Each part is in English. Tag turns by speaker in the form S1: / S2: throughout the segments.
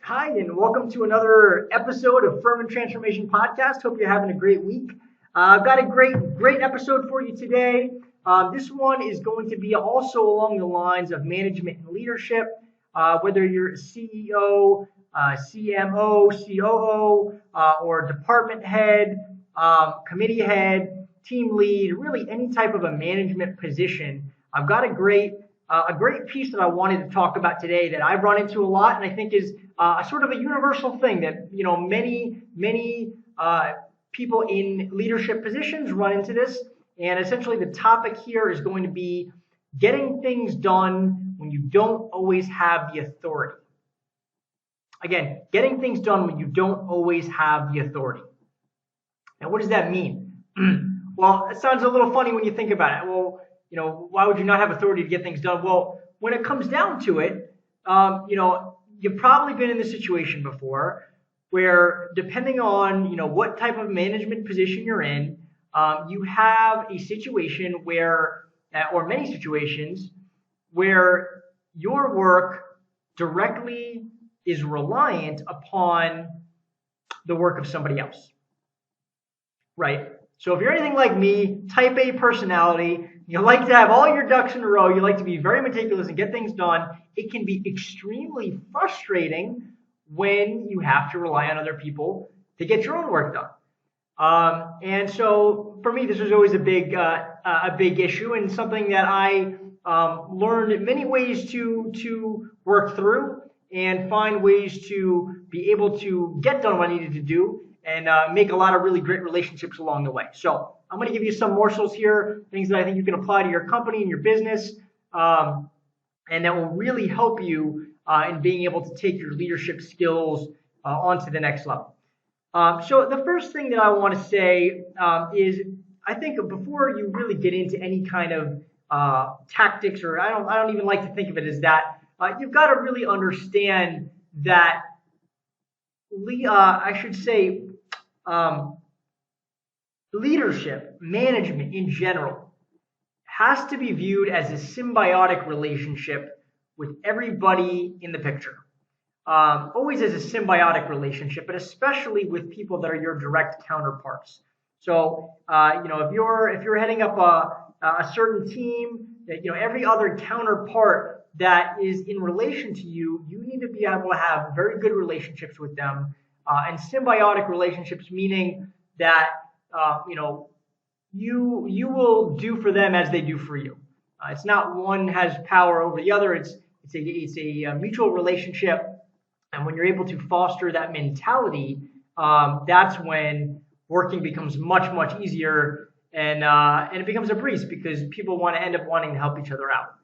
S1: Hi, and welcome to another episode of Furman Transformation Podcast. Hope you're having a great week. I've got a great episode for you today. This one is going to be also along the lines of management and leadership. Whether you're a CEO, CMO, COO, or department head, committee head, team lead, really any type of a management position, I've got a great piece that I wanted to talk about today that I've run into a lot, and I think is sort of a universal thing that many people in leadership positions run into this. And essentially, the topic here is going to be getting things done when you don't always have the authority. Again, getting things done when you don't always have the authority. Now, what does that mean? Well, it sounds a little funny when you think about it. Well, why would you not have authority to get things done? Well, when it comes down to it, you've probably been in this situation before where depending on, what type of management position you're in, you have a situation where, or many situations where your work directly is reliant upon the work of somebody else, right? So if you're anything like me, type A personality, you like to have all your ducks in a row, you like to be very meticulous and get things done, it can be extremely frustrating when you have to rely on other people to get your own work done. And so for me, this was always a big issue and something that I learned in many ways to work through and find ways to be able to get done what I needed to do and make a lot of really great relationships along the way. So I'm going to give you some morsels here, things that I think you can apply to your company and your business, and that will really help you in being able to take your leadership skills onto the next level. So the first thing that I want to say is I think before you really get into any kind of tactics, or I don't even like to think of it as that, you've got to really understand that leadership, management in general, has to be viewed as a symbiotic relationship with everybody in the picture. Always as a symbiotic relationship, but especially with people that are your direct counterparts. So, if you're heading up a certain team, that every other counterpart that is in relation to you, you need to be able to have very good relationships with them, and symbiotic relationships, meaning that you will do for them as they do for you. It's not one has power over the other. It's a mutual relationship, and when you're able to foster that mentality, that's when working becomes much easier, and it becomes a breeze because people want to end up wanting to help each other out.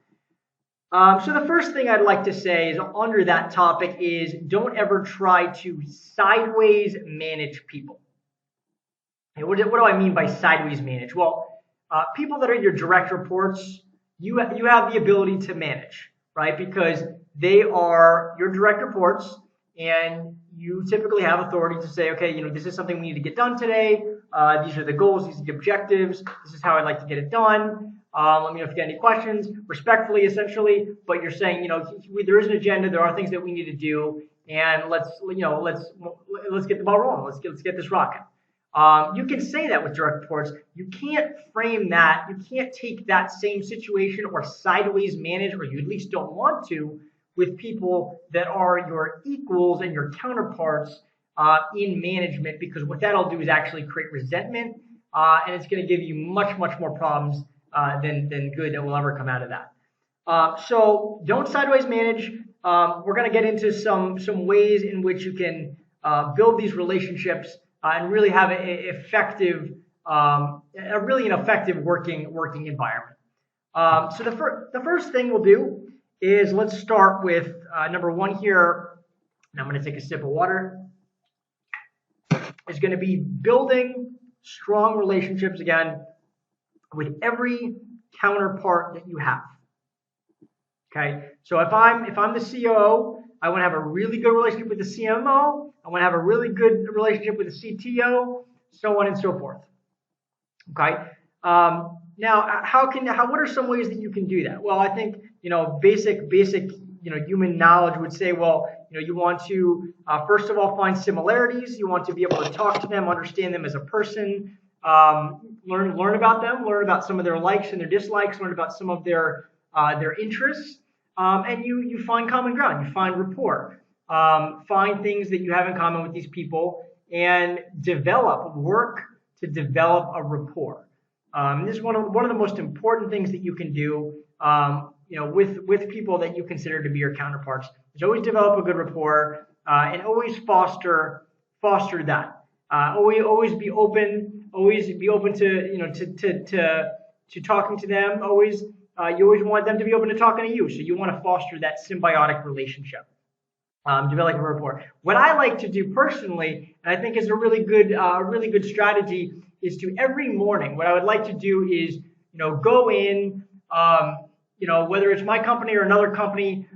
S1: So the first thing I'd like to say is under that topic is don't ever try to sideways manage people. And what do I mean by sideways manage? Well, people that are your direct reports, you have the ability to manage, right? Because they are your direct reports, and you typically have authority to say, okay, this is something we need to get done today. These are the goals, these are the objectives. This is how I'd like to get it done. Let me know if you got any questions, respectfully, essentially. But you're saying, there is an agenda. There are things that we need to do, and let's get the ball rolling. Let's get this rocking. You can say that with direct reports. You can't frame that. You can't take that same situation or sideways manage, or you at least don't want to, with people that are your equals and your counterparts in management, because what that'll do is actually create resentment, and it's going to give you much more problems than good that will ever come out of that. So don't sideways manage. We're going to get into some ways in which you can build these relationships and really have an effective working environment. So the first thing we'll do is let's start with number one here. And I'm going to take a sip of water. Is going to be building strong relationships again with every counterpart that you have. Okay, so if I'm the COO, I want to have a really good relationship with the CMO. I want to have a really good relationship with the CTO, so on and so forth. Okay. Now, what are some ways that you can do that? Well, I think basic human knowledge would say, well, you want to first of all find similarities. You want to be able to talk to them, understand them as a person, learn about them, learn about some of their likes and their dislikes, learn about some of their interests, and you find common ground. You find rapport, find things that you have in common with these people, and work to develop a rapport. This is one of the most important things that you can do, with people that you consider to be your counterparts. Is always develop a good rapport, and always foster that. Always be open. Always be open to talking to them. You always want them to be open to talking to you. So you want to foster that symbiotic relationship. Develop a rapport. What I like to do personally, and I think is a really good strategy, is to every morning. What I would like to do is, go in, whether it's my company or another company,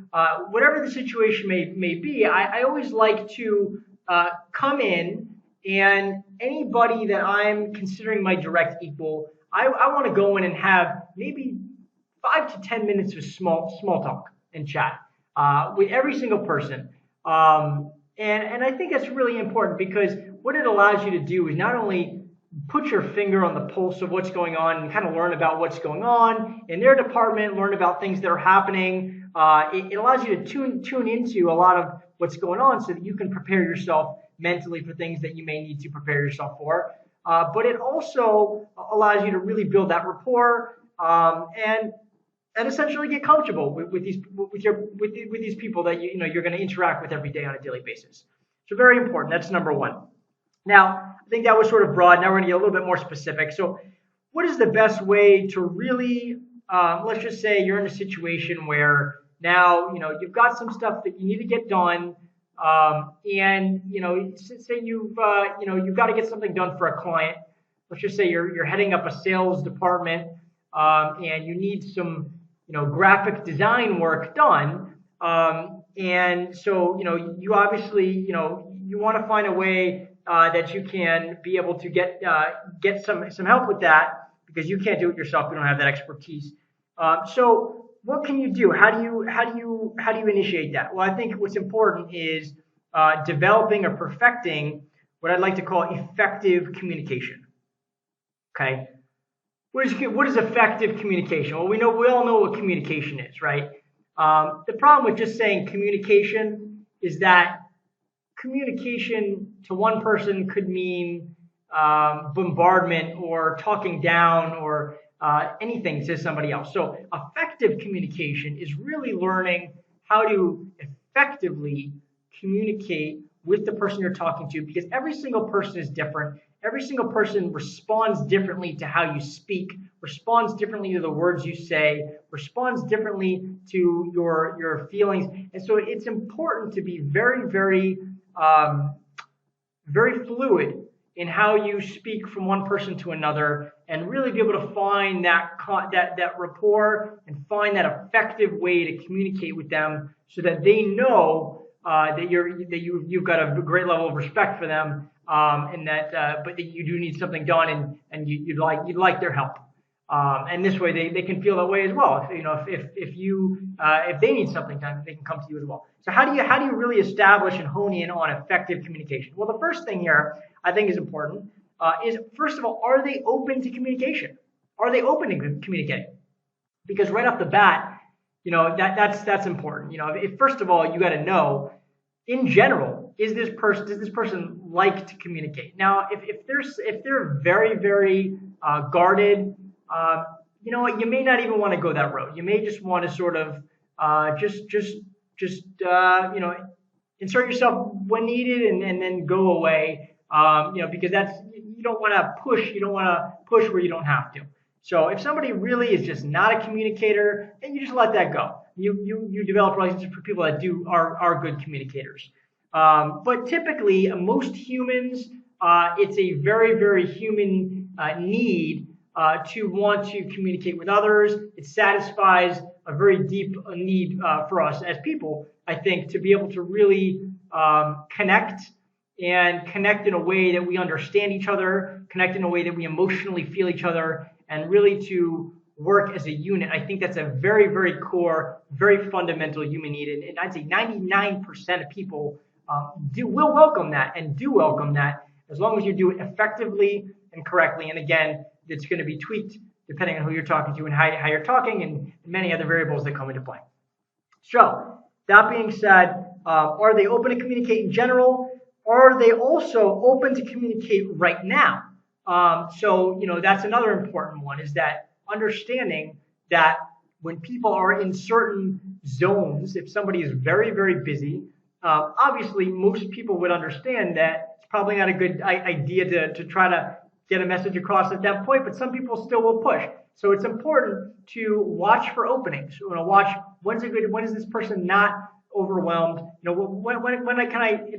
S1: whatever the situation may be. I always like to come in, and anybody that I'm considering my direct equal, I want to go in and have maybe 5 to 10 minutes of small talk and chat with every single person. And I think that's really important, because what it allows you to do is not only put your finger on the pulse of what's going on and kind of learn about what's going on in their department, learn about things that are happening. It allows you to tune into a lot of what's going on so that you can prepare yourself mentally for things that you may need to prepare yourself for. But it also allows you to really build that rapport, and essentially get comfortable with these people that you're going to interact with every day on a daily basis. So very important. That's number one. Now, I think that was sort of broad. Now we're going to get a little bit more specific. So what is the best way to really, let's just say you're in a situation where now, you've got some stuff that you need to get done. And, say you've got to get something done for a client. Let's just say you're heading up a sales department, and you need some, graphic design work done. And so, you obviously, you want to find a way that you can be able to get some help with that, because you can't do it yourself. You don't have that expertise. So what can you do? How do you initiate that? Well, I think what's important is developing or perfecting what I'd like to call effective communication. Okay. What is effective communication? Well, we all know what communication is, right? The problem with just saying communication is that communication to one person could mean bombardment or talking down or anything to somebody else. So effective communication is really learning how to effectively communicate with the person you're talking to, because every single person is different. Every single person responds differently to how you speak, responds differently to the words you say, responds differently to your feelings. And so it's important to be very, very, very fluid in how you speak from one person to another, and really be able to find that rapport and find that effective way to communicate with them, so that they know that you've got a great level of respect for them, and but that you do need something done, and you'd like their help. And this way they can feel that way as well. If they need something done, they can come to you as well. So how do you really establish and hone in on effective communication? Well, the first thing here I think is important is, first of all, are they open to communication? Are they open to communicating? Because right off the bat, that's important. If first of all, you got to know, in general, does this person like to communicate? Now, if they're very, very guarded, you may not even want to go that road. You may just want to sort of insert yourself when needed and then go away. Because you don't want to push. You don't want to push where you don't have to. So if somebody really is just not a communicator, then you just let that go. You develop relationships with people that are good communicators. But typically, most humans, it's a very, very human need to want to communicate with others. It satisfies a very deep need for us as people, I think, to be able to really connect in a way that we understand each other, connect in a way that we emotionally feel each other, and really to work as a unit. I think that's a very, very core, very fundamental human need. And I'd say 99% of people will welcome that and do welcome that as long as you do it effectively and correctly. And again, it's going to be tweaked depending on who you're talking to and how you're talking and many other variables that come into play. So that being said, are they open to communicate in general? Are they also open to communicate right now? So that's another important one, is that understanding that when people are in certain zones, if somebody is very, very busy, obviously most people would understand that it's probably not a good idea to try to get a message across at that point, but some people still will push. So it's important to watch for openings. Watch when is this person not overwhelmed? Do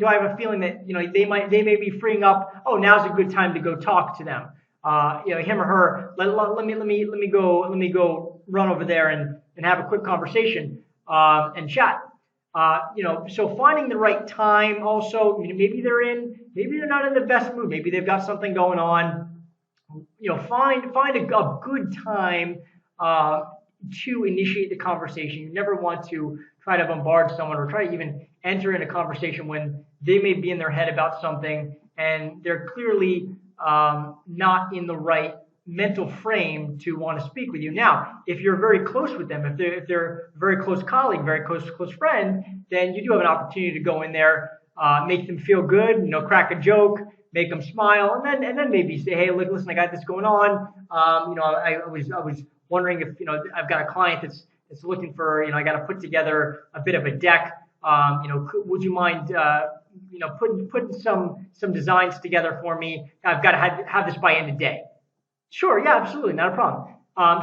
S1: I have a feeling that they may be freeing up? Oh, now's a good time to go talk to them. Him or her. Let me go run over there and have a quick conversation and chat. So finding the right time also. Maybe they're not in the best mood. Maybe they've got something going on. Find a good time to initiate the conversation. You never want to try to bombard someone or try to even enter in a conversation when they may be in their head about something and they're clearly not in the right mental frame to want to speak with you. Now, if you're very close with them, if they're a very close colleague, very close friend, then you do have an opportunity to go in there, make them feel good, crack a joke, make them smile, and then maybe say, hey, look, listen, I got this going on. I was wondering if I've got a client that's looking for I got to put together a bit of a deck. Would you mind putting some designs together for me? I've got to have this by end of day. Sure, yeah, absolutely, not a problem.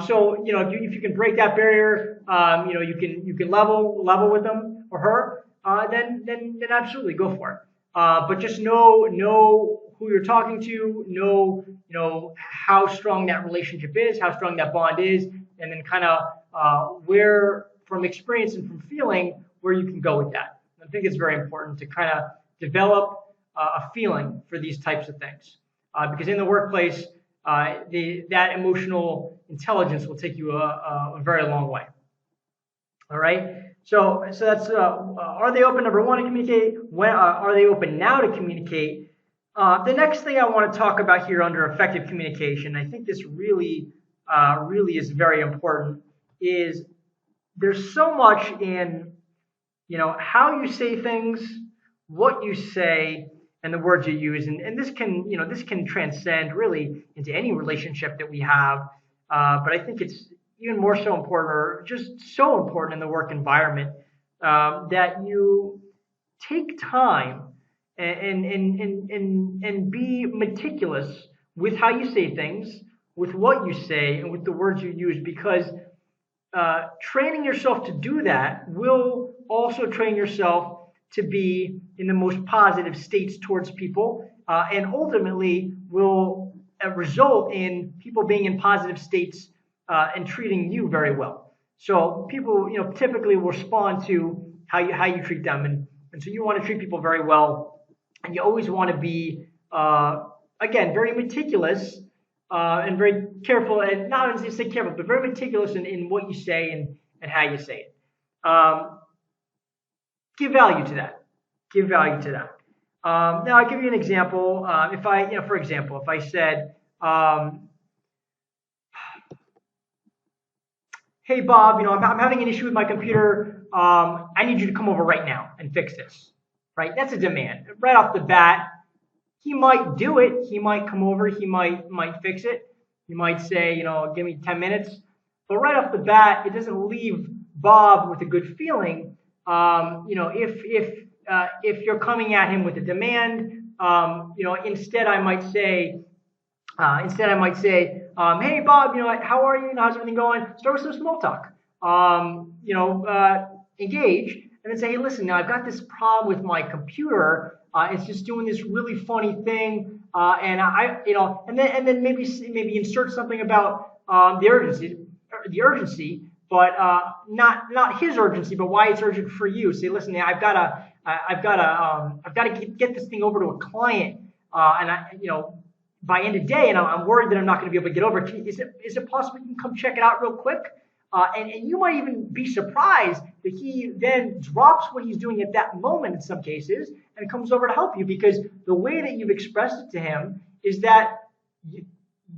S1: So if you can break that barrier, you can level with them or her, then absolutely go for it. But just know who you're talking to, know how strong that relationship is, how strong that bond is, and then kind of where, from experience and from feeling, where you can go with that. I think it's very important to kind of develop a feeling for these types of things, because in the workplace, that emotional intelligence will take you a very long way. All right. So that's are they open? Number one, to communicate. When are they open now to communicate? The next thing I want to talk about here under effective communication, I think this really is very important, is there's so much in how you say things, what you say, and the words you use, and this can transcend really into any relationship that we have. But I think it's even more so important, or just so important in the work environment, that you take time and be meticulous with how you say things, with what you say, and with the words you use, because training yourself to do that will also train yourself to be in the most positive states towards people, and ultimately will result in people being in positive states and treating you very well. So people, typically will respond to how you treat them, and so you want to treat people very well, and you always want to be again very meticulous and very careful, and not only say careful, but very meticulous in what you say and how you say it. Give value to that. Give value to that. Now, I'll give you an example. For example, if I said, hey, Bob, I'm having an issue with my computer. I need you to come over right now and fix this. Right? That's a demand. Right off the bat, he might do it. He might come over. He might fix it. He might say, give me 10 minutes. But right off the bat, it doesn't leave Bob with a good feeling. If you're coming at him with a demand, instead I might say, hey, Bob, how are you? How's everything going? Start with some small talk. Engage, and then say, hey, listen, now I've got this problem with my computer. It's just doing this really funny thing, and then maybe insert something about the urgency, but not his urgency, but why it's urgent for you. Say, listen, I've got to get this thing over to a client, and by end of day, and I'm worried that I'm not going to be able to get over it. Is it possible you can come check it out real quick? And you might even be surprised that he then drops what he's doing at that moment in some cases and comes over to help you, because the way that you've expressed it to him is that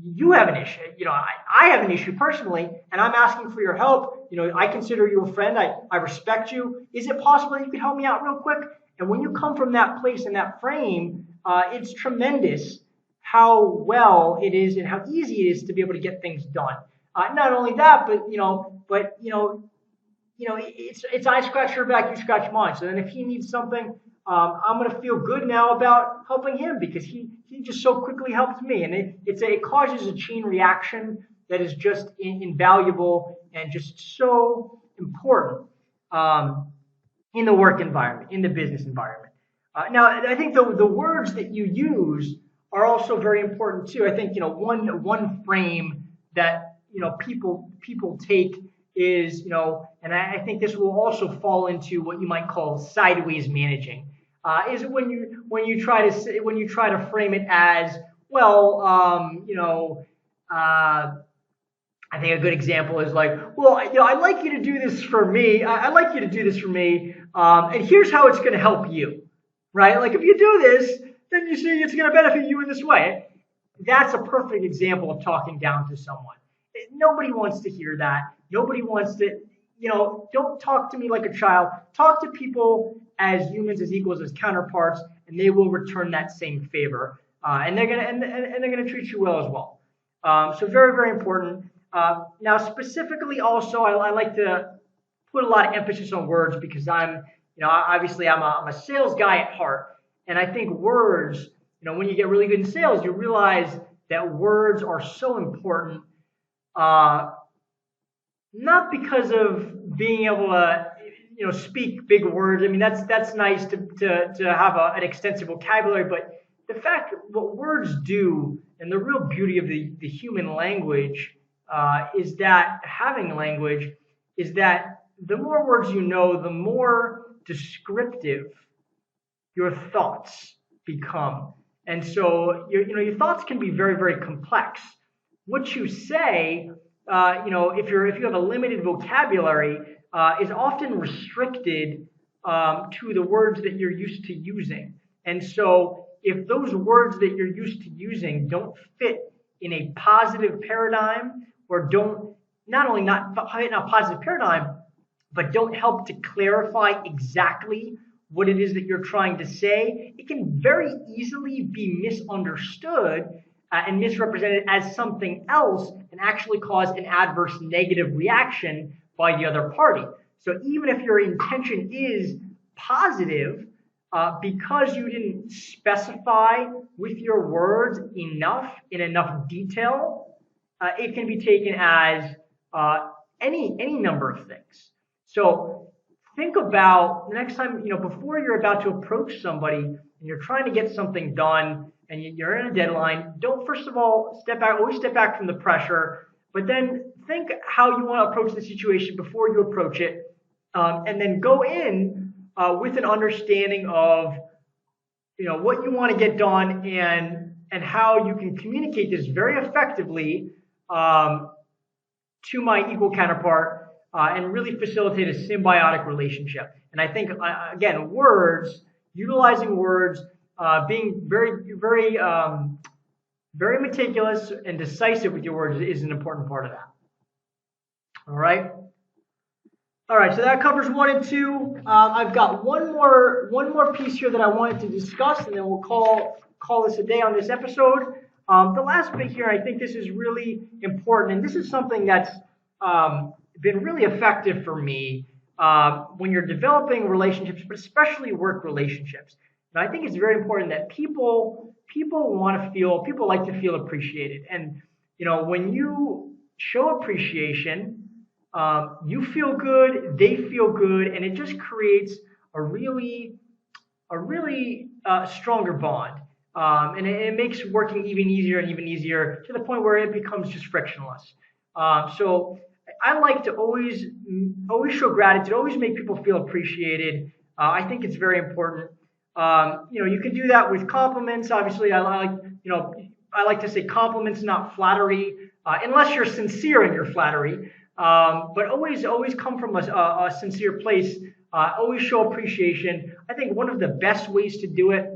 S1: you have an issue. I have an issue personally, and I'm asking for your help. I consider you a friend. I respect you. Is it possible that you could help me out real quick? And when you come from that place and that frame, it's tremendous how well it is and how easy it is to be able to get things done. Not only that, but it's I scratch your back, you scratch mine. So then if he needs something, I'm going to feel good now about helping him, because he just so quickly helped me. And it causes a chain reaction that is just invaluable and just so important in the work environment, in the business environment. Now, I think the words that you use are also very important too. I think one frame that people take is and I think this will also fall into what you might call sideways managing. Is when you try to frame it as, well, I think a good example is like, well, I'd like you to do this for me. I'd like you to do this for me, and here's how it's going to help you, right? Like if you do this, then you see it's going to benefit you in this way. That's a perfect example of talking down to someone. Nobody wants to hear that. Nobody wants to, don't talk to me like a child. Talk to people as humans, as equals, as counterparts, and they will return that same favor. And they're gonna treat you well as well. So very, very important. Now, specifically, also, I like to put a lot of emphasis on words, because obviously I'm a sales guy at heart, and I think words, when you get really good in sales, you realize that words are so important. Not because of being able to, speak big words. I mean, that's nice to have an extensive vocabulary, but the fact what words do, and the real beauty of the human language, is that having language is that the more words you know, the more descriptive your thoughts become. And so your thoughts can be very, very complex. What you say, if you have a limited vocabulary, is often restricted to the words that you're used to using. And so if those words that you're used to using don't fit in a positive paradigm, or don't not only not fit in a positive paradigm, but don't help to clarify exactly what it is that you're trying to say, it can very easily be misunderstood and misrepresented as something else, and actually cause an adverse negative reaction by the other party. So even if your intention is positive, because you didn't specify with your words in enough detail, it can be taken as any number of things. So think about the next time, before you're about to approach somebody and you're trying to get something done and you're in a deadline, don't, first of all, always step back from the pressure, but then think how you want to approach the situation before you approach it, and then go in with an understanding of, what you want to get done, and how you can communicate this very effectively to my equal counterpart, and really facilitate a symbiotic relationship. And I think, again, utilizing words, being very, very, very meticulous and decisive with your words is an important part of that. All right. All right. So that covers 1 and 2. I've got one more piece here that I wanted to discuss, and then we'll call this a day on this episode. The last bit here, I think this is really important, and this is something that's been really effective for me when you're developing relationships, but especially work relationships. And I think it's very important that people like to feel appreciated. And, when you show appreciation, you feel good, they feel good, and it just creates a really stronger bond. And it makes working even easier to the point where it becomes just frictionless. So I like to always show gratitude, always make people feel appreciated. I think it's very important. You can do that with compliments. Obviously, I like, I like to say compliments, not flattery, unless you're sincere in your flattery. But always come from a sincere place. Always show appreciation. I think one of the best ways to do it,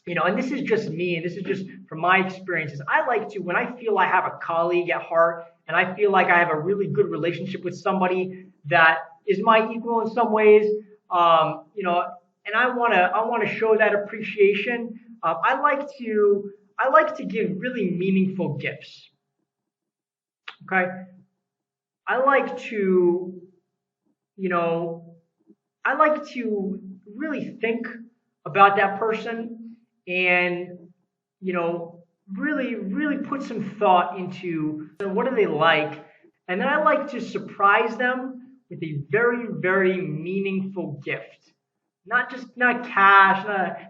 S1: and this is just me, and this is just from my experiences. I like to, when I feel I have a colleague at heart, and I feel like I have a really good relationship with somebody that is my equal in some ways, and I want to show that appreciation. I like to give really meaningful gifts. Okay, I like to, I like to really think about that person and, really put some thought into what do they like. And then I like to surprise them with a very, very meaningful gift. Not cash,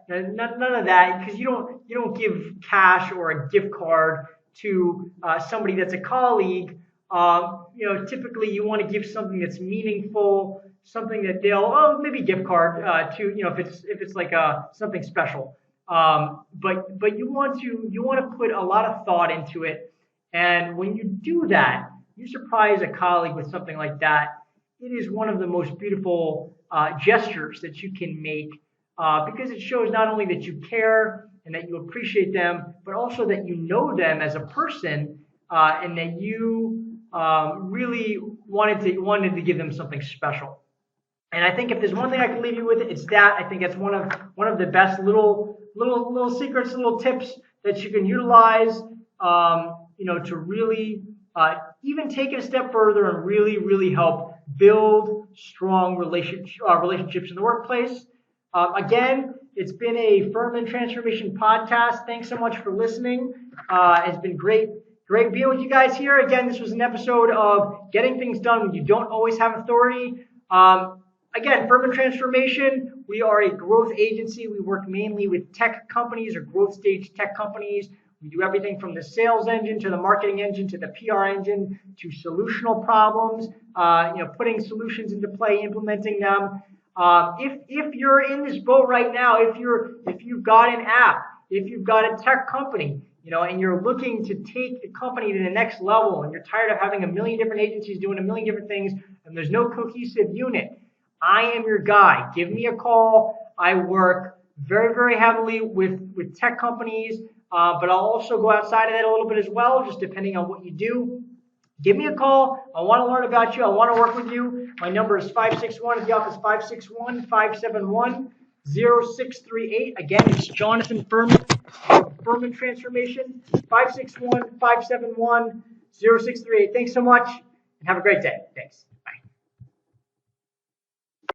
S1: none of that, because you don't give cash or a gift card to somebody that's a colleague. Typically you want to give something that's meaningful, something that maybe gift card to, if it's like something special. But you want to put a lot of thought into it, and when you do that, you surprise a colleague with something like that. It is one of the most beautiful gestures that you can make, because it shows not only that you care and that you appreciate them, but also that you know them as a person, and that you really wanted to give them something special. And I think if there's one thing I can leave you with, it's that. I think it's one of the best little secrets, little tips that you can utilize, to really even take it a step further and really help build strong relationships in the workplace. Again, it's been a Furman Transformation podcast. Thanks so much for listening. It's been great being with you guys here. Again, this was an episode of getting things done when you don't always have authority. Again, Furman Transformation, we are a growth agency. We work mainly with tech companies or growth stage tech companies. We do everything from the sales engine to the marketing engine to the PR engine to solutional problems, putting solutions into play, implementing them. If you're in this boat right now, if you've got an app, if you've got a tech company, and you're looking to take the company to the next level, and you're tired of having a million different agencies doing a million different things, and there's no cohesive unit, I am your guy. Give me a call. I work very, very heavily with tech companies, but I'll also go outside of that a little bit as well, just depending on what you do. Give me a call. I want to learn about you. I want to work with you. My number is 561 at the office, 561-571-0638. Again, it's Jonathan Furman, Furman Transformation, 561-571-0638. Thanks so much, and have a great day. Thanks.